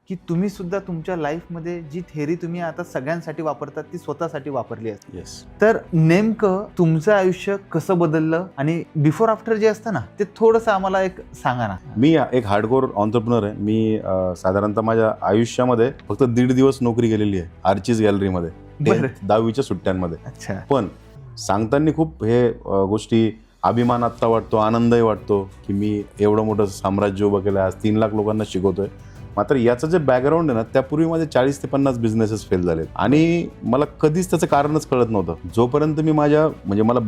की तुम्ही सुद्धा तुमच्या लाईफमध्ये जी थेअरी तुम्ही आता सगळ्यांसाठी वापरतात ती स्वतःसाठी वापरली असते. येस. तर नेमकं तुमचं आयुष्य कसं बदललं आणि बिफोर आफ्टर जे असतं ना ते थोडंसं आम्हाला एक सांगा ना. मी एक हार्डकोर ऑन्टरप्रिनर आहे. मी साधारणतः माझ्या आयुष्यामध्ये फक्त 1.5 दिवस नोकरी केलेली आहे आर्चिस गॅलरीमध्ये, बरं. 10वीच्या सुट्ट्यांमध्ये. अच्छा. पण सांगताना खूप हे गोष्टी अभिमान आत्ता वाटतो, आनंदही वाटतो की मी एवढं मोठं साम्राज्य उभं केलं, आज 3 लाख लोकांना शिकवतोय. मात्र याचं जे बॅकग्राऊंड आहे ना, त्यापूर्वी माझे 40 ते 50 बिझनेसेस फेल झाले आणि मला कधीच त्याचं कारणच कळत नव्हतं. जोपर्यंत मी म्हणजे मला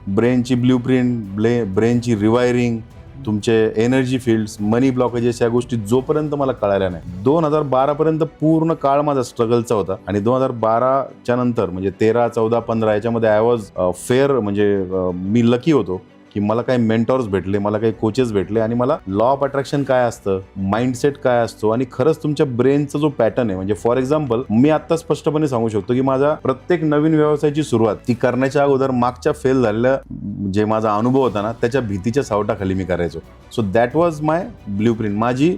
ब्रेनची ब्ल्यूप्रिंट, ब्रेनची रिवायरिंग, तुमचे एनर्जी फील्ड्स, मनी ब्लॉकेजेस, या गोष्टी जोपर्यंत मला कळाल्या नाही, 2012 पर्यंत पूर्ण काळ माझा स्ट्रगलचा होता. आणि 2012च्या नंतर म्हणजे 13, 14, 15 याच्यामध्ये आय वॉज फेअर, म्हणजे मी लकी होतो की मला काही मेंटॉर्स भेटले, मला काही कोचेस भेटले आणि मला लॉ ऑफ अट्रॅक्शन काय असतं, माइंडसेट काय असतो आणि खरंच तुमच्या ब्रेनचा जो पॅटर्न आहे. म्हणजे फॉर एक्झाम्पल मी आता स्पष्टपणे सांगू शकतो की माझा प्रत्येक नवीन व्यवसायाची सुरुवात ती करण्याच्या अगोदर मागच्या फेल झालेल्या जे माझा अनुभव होता ना त्याच्या भीतीच्या सावटाखाली मी करायचो. So that was my blueprint. माझी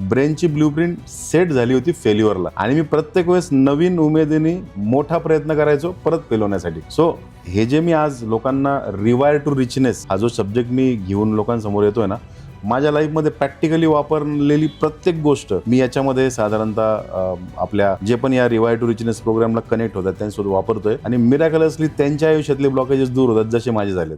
ब्रेनची ब्ल्यूप्रिंट सेट झाली होती फेल्युअरला आणि मी प्रत्येक वेळेस नवीन उमेदीने मोठा प्रयत्न करायचो परत फेल होण्यासाठी. सो हे जे मी आज लोकांना रिवायर टू रिचनेस हा जो सब्जेक्ट मी घेऊन लोकांसमोर येतोय ना, माझ्या लाईफमध्ये प्रॅक्टिकली वापरलेली प्रत्येक गोष्ट मी याच्यामध्ये साधारणतः आपल्या जे पण या रिवायर टू रिचनेस प्रोग्रामला कनेक्ट होतात त्यांच्यासोबत वापरतोय आणि मिरॅकलसली त्यांच्या आयुष्यातले ब्लॉकेजेस दूर होतात जसे माझे झाले.